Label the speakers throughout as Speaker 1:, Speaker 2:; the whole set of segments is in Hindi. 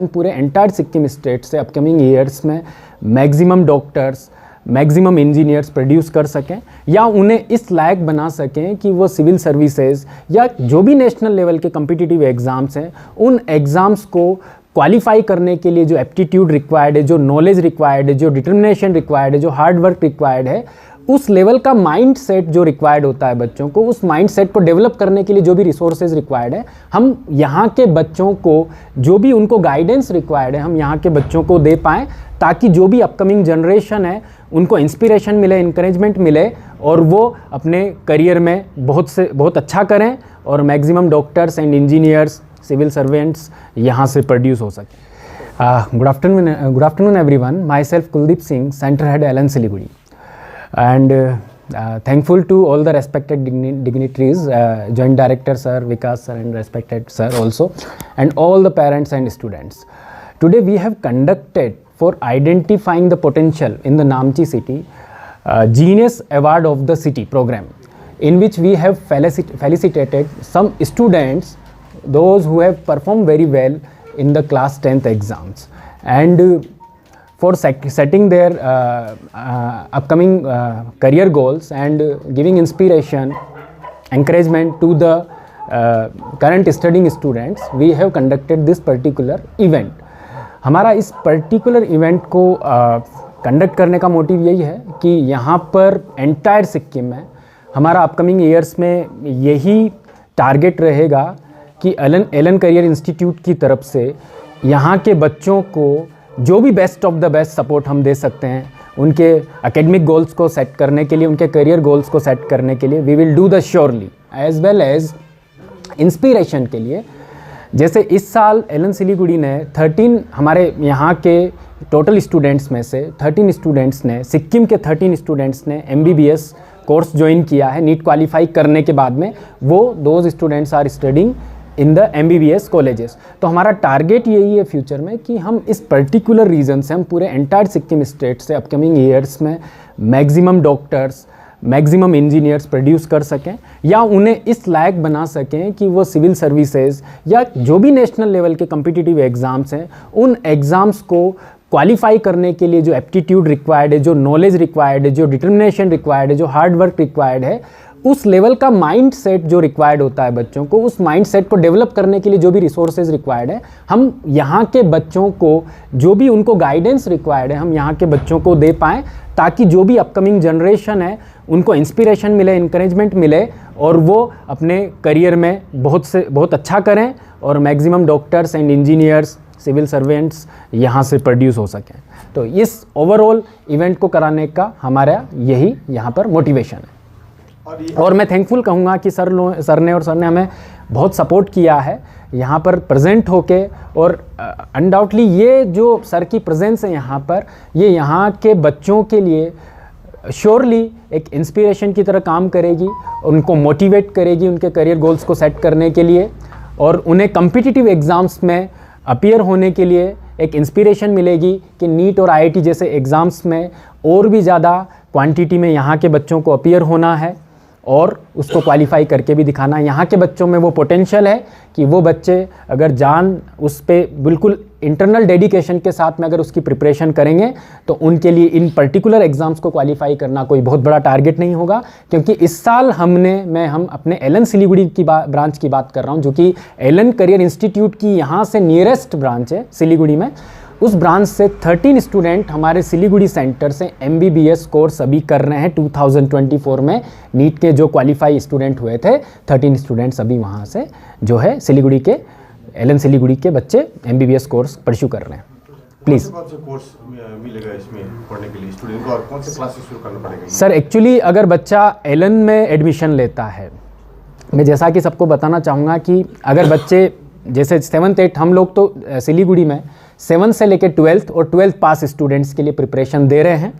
Speaker 1: पूरे एंटायर सिक्किम स्टेट से अपकमिंग ईयर्स में maximum doctors, maximum engineers produce कर सकें या उन्हें इस लायक बना सकें कि वो सिविल सर्विसेज या जो भी नेशनल लेवल के कम्पिटिटिव एग्ज़ाम्स हैं उन एग्ज़ाम्स को क्वालिफाई करने के लिए जो एप्टीट्यूड रिक्वायर्ड है, जो नॉलेज रिक्वायर्ड है, जो डिटर्मिनेशन रिक्वायर्ड है, जो हार्ड वर्क रिक्वायर्ड है, उस लेवल का माइंड सेट जो रिक्वायर्ड होता है बच्चों को, उस माइंड सेट को डेवलप करने के लिए जो भी रिसोर्सेज रिक्वायर्ड है, हम यहाँ के बच्चों को जो भी उनको गाइडेंस रिक्वायर्ड है हम यहाँ के बच्चों को दे पाएँ, ताकि जो भी अपकमिंग जनरेशन है उनको इंस्पिरेशन मिले, इंकरेजमेंट मिले और वो अपने करियर में बहुत अच्छा करें और maximum doctors and engineers, civil servants यहाँ से प्रोड्यूस हो सके। Good afternoon everyone, myself Kuldeep Singh, centre head Allen Siliguri, and thankful to all the respected dignitaries, Joint Director Sir, Vikas Sir and respected Sir also, and all the parents and students. Today we have conducted for identifying the potential in the Namchi city Genius Award of the City program, in which we have felicitated some students, those who have performed very well in the class 10th exams, and for setting their upcoming career goals and giving inspiration, encouragement to the current studying students, we have conducted this particular event. हमारा इस पर्टिकुलर इवेंट को कंडक्ट करने का मोटिव यही है कि यहाँ पर एंटायर सिक्किम में हमारा अपकमिंग ईयर्स में यही टारगेट रहेगा कि एलन करियर इंस्टीट्यूट की तरफ से यहाँ के बच्चों को जो भी best of the best support हम दे सकते हैं, उनके एकेडमिक गोल्स को सेट करने के लिए, उनके करियर गोल्स को सेट करने के लिए we will do the surely, as well as inspiration के लिए। जैसे इस साल एलन सिलीगुड़ी ने 13 हमारे यहाँ के टोटल स्टूडेंट्स में से 13 स्टूडेंट्स ने, सिक्किम के 13 स्टूडेंट्स ने MBBS कोर्स ज्वाइन किया है। नीट क्वालिफाई करने के बाद में वो those students are studying in the MBBS colleges. तो हमारा टारगेट यही है फ्यूचर में कि हम इस पर्टिकुलर रीज़न से हम पूरे एंटायर सिक्किम स्टेट से अपकमिंग ईयर्स में maximum doctors, maximum engineers produce कर सकें या उन्हें इस लायक बना सकें कि वो सिविल सर्विसेज या जो भी नेशनल लेवल के कम्पिटिटिव एग्ज़ाम्स हैं उन एग्ज़ाम्स को क्वालिफाई करने के लिए जो एप्टीट्यूड रिक्वायर्ड है, जो नॉलेज रिक्वायर्ड है, जो डिटर्मिनेशन रिक्वायर्ड है, जो हार्ड वर्क रिक्वायर्ड है, उस लेवल का माइंड सेट जो रिक्वायर्ड होता है बच्चों को, उस माइंड सेट को डेवलप करने के लिए जो भी रिसोर्सेज रिक्वायर्ड है हम यहाँ के बच्चों को जो भी उनको गाइडेंस रिक्वायर्ड है हम यहाँ के बच्चों को दे पाएँ, ताकि जो भी अपकमिंग जनरेशन है उनको इंस्पिरेशन मिले, इंकरेजमेंट मिले और वो अपने करियर में बहुत अच्छा करें और maximum doctors and engineers, civil servants यहाँ से प्रोड्यूस हो सकें। तो इस ओवरऑल इवेंट को कराने का हमारा यही यहाँ पर मोटिवेशन है। और मैं थैंकफुल कहूँगा कि सर ने हमें बहुत सपोर्ट किया है यहाँ पर प्रेजेंट होके, और अनडाउटली ये जो सर की प्रेजेंस है यहाँ पर, ये यहाँ के बच्चों के लिए श्योरली एक इंस्पिरेशन की तरह काम करेगी, उनको मोटिवेट करेगी उनके करियर गोल्स को सेट करने के लिए, और उन्हें कम्पिटिटिव एग्ज़ाम्स में अपीयर होने के लिए एक इंस्पिरेशन मिलेगी कि नीट और IIT जैसे एग्ज़ाम्स में और भी ज़्यादा क्वांटिटी में यहाँ के बच्चों को अपीयर होना है और उसको क्वालिफाई करके भी दिखाना है। यहाँ के बच्चों में वो पोटेंशियल है कि वो बच्चे अगर जान उस पर बिल्कुल इंटरनल डेडिकेशन के साथ में अगर उसकी प्रिपरेशन करेंगे तो उनके लिए इन पर्टिकुलर एग्ज़ाम्स को क्वालिफाई करना कोई बहुत बड़ा टारगेट नहीं होगा। क्योंकि इस साल हम अपने एलन सिलीगुड़ी की ब्रांच की बात कर रहा हूँ, जो कि एलन करियर इंस्टीट्यूट की यहाँ से नियरेस्ट ब्रांच है सिलीगुड़ी में। उस ब्रांच से 13 स्टूडेंट हमारे सिलीगुड़ी सेंटर से MBBS कोर्स अभी कर रहे हैं। 2024 में नीट के जो क्वालिफाई स्टूडेंट हुए थे 13 स्टूडेंट्स अभी वहाँ से जो है सिलीगुड़ी के एलन सिलीगुड़ी के बच्चे MBBS कोर्स परस्यू कर रहे हैं। प्लीज़
Speaker 2: कोर्स मिलेगा इसमें पढ़ने के लिए स्टूडेंट को, और कौन से क्लासेस शुरू करना पड़ेगा?
Speaker 1: सर एक्चुअली अगर बच्चा एलन में एडमिशन लेता है, मैं जैसा कि सबको बताना चाहूँगा कि अगर बच्चे जैसे 7th 8th हम लोग तो सिलीगुड़ी में 7th से लेकर 12th और 12th पास स्टूडेंट्स के लिए प्रिपरेशन दे रहे हैं।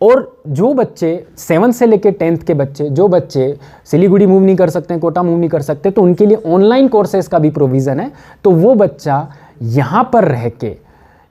Speaker 1: और जो बच्चे 7th से लेकर 10th के बच्चे, जो बच्चे सिलीगुड़ी मूव नहीं कर सकते हैं, कोटा मूव नहीं कर सकते, तो उनके लिए ऑनलाइन कोर्सेज का भी प्रोविज़न है। तो वो बच्चा यहाँ पर रह के,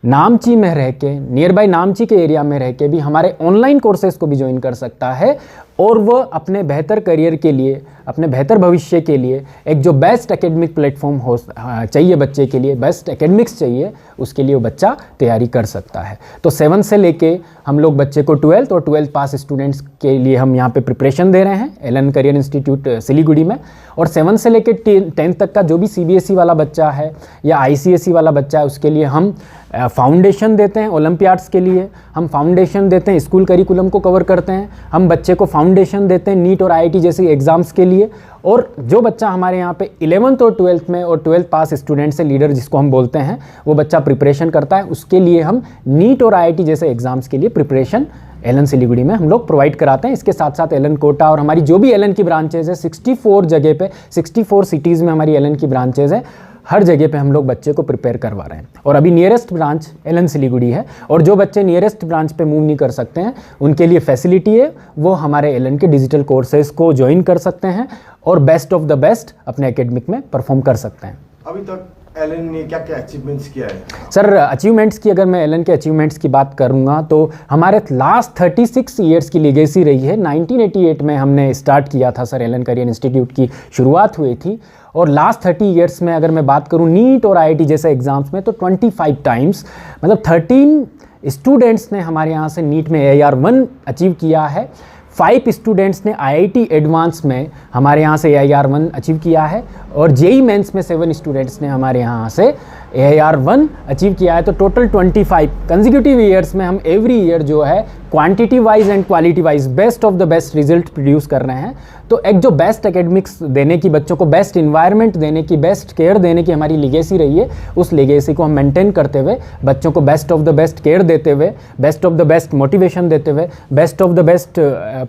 Speaker 1: नामची में रह के, नियर बाई नामची के एरिया में रह के भी हमारे ऑनलाइन कोर्सेज को भी ज्वाइन कर सकता है और वो अपने बेहतर करियर के लिए, अपने बेहतर भविष्य के लिए एक जो बेस्ट एकेडमिक प्लेटफॉर्म हो चाहिए बच्चे के लिए, बेस्ट एकेडमिक्स चाहिए, उसके लिए वो बच्चा तैयारी कर सकता है। तो 7 से लेके हम लोग बच्चे को 12th और 12th पास स्टूडेंट्स के लिए हम यहाँ पे प्रिपरेशन दे रहे हैं एलन करियर इंस्टीट्यूट सिलीगुड़ी में। और 7 से लेके 10th तक का जो भी CBSE वाला बच्चा है या ICSE वाला बच्चा है, उसके लिए हम फाउंडेशन देते हैं। ओलंपियाड्स के लिए हम फाउंडेशन देते हैं, स्कूल करिकुलम को कवर करते हैं। हम बच्चे को फाउंडेशन देते हैं नीट और IIT जैसे एग्ज़ाम्स के लिए। और जो बच्चा हमारे यहाँ पे 11th और 12th में और 12th पास स्टूडेंट से लीडर जिसको हम बोलते हैं, वो बच्चा प्रिपरेशन करता है, उसके लिए हम नीट और IIT जैसे एग्ज़ाम्स के लिए प्रिपरेशन एलन सिलीगुड़ी में हम लोग प्रोवाइड कराते हैं। इसके साथ साथ एलन कोटा और हमारी जो भी एलन की ब्रांचेज़ है, 64 जगह पे 64 सिटीज़ में हमारी एलन की ब्रांचेज़ है, हर जगह पे हम लोग बच्चे को प्रिपेयर करवा रहे हैं। और अभी नियरेस्ट ब्रांच एलन सिलीगुड़ी है, और जो बच्चे नियरेस्ट ब्रांच पे मूव नहीं कर सकते हैं उनके लिए फैसिलिटी है, वो हमारे एलन के डिजिटल कोर्सेज को ज्वाइन कर सकते हैं और बेस्ट ऑफ द बेस्ट अपने एकेडमिक में परफॉर्म कर सकते हैं।
Speaker 2: अभी तक एलन ने क्या क्या अचीवमेंट्स किया है?
Speaker 1: सर अचीवमेंट्स की अगर मैं एलन के अचीवमेंट्स की बात करूँगा तो हमारे लास्ट 36 ईयर्स की लीगेसी रही है। 1988 में हमने स्टार्ट किया था सर, एलन करियर इंस्टीट्यूट की शुरुआत हुई थी। और लास्ट 30 ईयर्स में अगर मैं बात करूँ नीट और IIT जैसे एग्ज़ाम्स में, तो 25 टाइम्स, मतलब 13 स्टूडेंट्स ने हमारे यहाँ से नीट में AIR1 अचीव किया है। 5 स्टूडेंट्स ने IIT एडवांस में हमारे यहाँ से AIR1 अचीव किया है। और JEE मेंस में 7 स्टूडेंट्स ने हमारे यहाँ से AIR1 अचीव किया है। तो टोटल 25 कंसेक्यूटिव ईयर्स में हम एवरी ईयर जो है quantity wise and quality wise best of the best result produce कर रहे हैं। तो एक जो बेस्ट एकेडमिक्स देने की, बच्चों को बेस्ट इन्वायरमेंट देने की, बेस्ट केयर देने की हमारी लीगेसी रही है, उस लीगेसी को हम मेंटेन करते हुए बच्चों को best of the best care देते हुए, best of the best motivation देते हुए, बेस्ट ऑफ द बेस्ट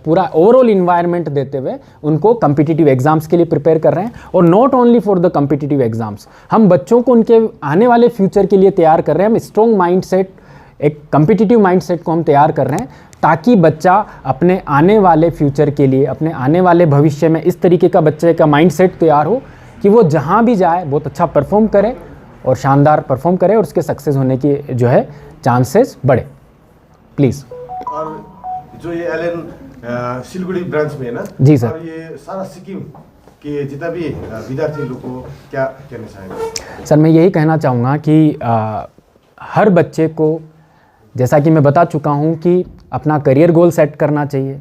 Speaker 1: पूरा ओवरऑल इन्वायरमेंट देते हुए उनको कम्पिटिटिव एग्जाम्स के लिए प्रिपेयर कर रहे हैं। और not only for the competitive exams, हम बच्चों को उनके आने वाले फ्यूचर के लिए तैयार कर रहे हैं। हम स्ट्रॉन्ग माइंडसेट, एक कम्पिटिटिव माइंडसेट को हम तैयार कर रहे हैं, ताकि बच्चा अपने आने वाले फ्यूचर के लिए, अपने आने वाले भविष्य में इस तरीके का बच्चे का माइंडसेट तैयार हो कि वो जहाँ भी जाए बहुत अच्छा परफॉर्म करे और शानदार परफॉर्म करे और उसके सक्सेस होने की जो है चांसेस बढ़े। प्लीज़।
Speaker 2: और जो ये एलन सिलगुड़ी ब्रांच में है ना
Speaker 1: जी सर,
Speaker 2: और ये सारा सिक्किम के जितना भी विद्यार्थी लोग को क्या कहना चाहेंगे?
Speaker 1: सर मैं यही कहना चाहूँगा कि हर बच्चे को, जैसा कि मैं बता चुका हूँ कि अपना करियर गोल सेट करना चाहिए।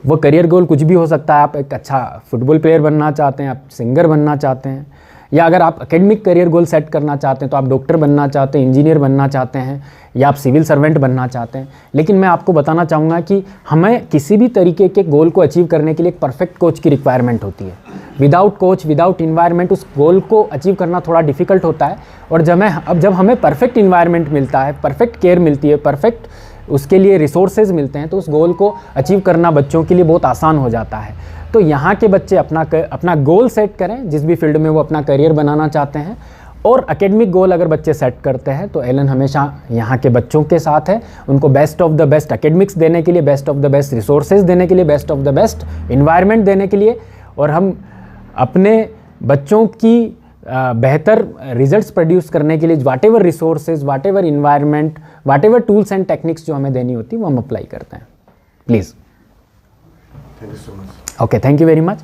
Speaker 1: वो करियर गोल कुछ भी हो सकता है। आप एक अच्छा फुटबॉल प्लेयर बनना चाहते हैं, आप सिंगर बनना चाहते हैं, या अगर आप एकेडमिक करियर गोल सेट करना चाहते हैं तो आप डॉक्टर बनना चाहते हैं, इंजीनियर बनना चाहते हैं, या आप सिविल सर्वेंट बनना चाहते हैं। लेकिन मैं आपको बताना चाहूँगा कि हमें किसी भी तरीके के गोल को अचीव करने के लिए एक परफेक्ट कोच की रिक्वायरमेंट होती है। विदाउट कोच, विदाउट इन्वायरमेंट उस गोल को अचीव करना थोड़ा डिफ़िकल्ट होता है। और जब हमें परफेक्ट इन्वायरमेंट मिलता है, परफेक्ट केयर मिलती है, परफेक्ट उसके लिए रिसोर्सेज मिलते हैं, तो उस गोल को अचीव करना बच्चों के लिए बहुत आसान हो जाता है। तो यहाँ के बच्चे अपना गोल सेट करें, जिस भी फील्ड में वो अपना करियर बनाना चाहते हैं। और एकेडमिक गोल अगर बच्चे सेट करते हैं तो एलन हमेशा यहाँ के बच्चों के साथ है, उनको best of the best academics देने के लिए, best of the best resources देने के लिए, best of the best environment देने के लिए। और हम अपने बच्चों की बेहतर रिजल्ट्स प्रोड्यूस करने के लिए whatever resources, whatever environment, whatever tools and techniques जो हमें देनी होती है वो हम अप्लाई करते हैं। Please.
Speaker 2: Thank you so much.
Speaker 1: Okay, thank you very much.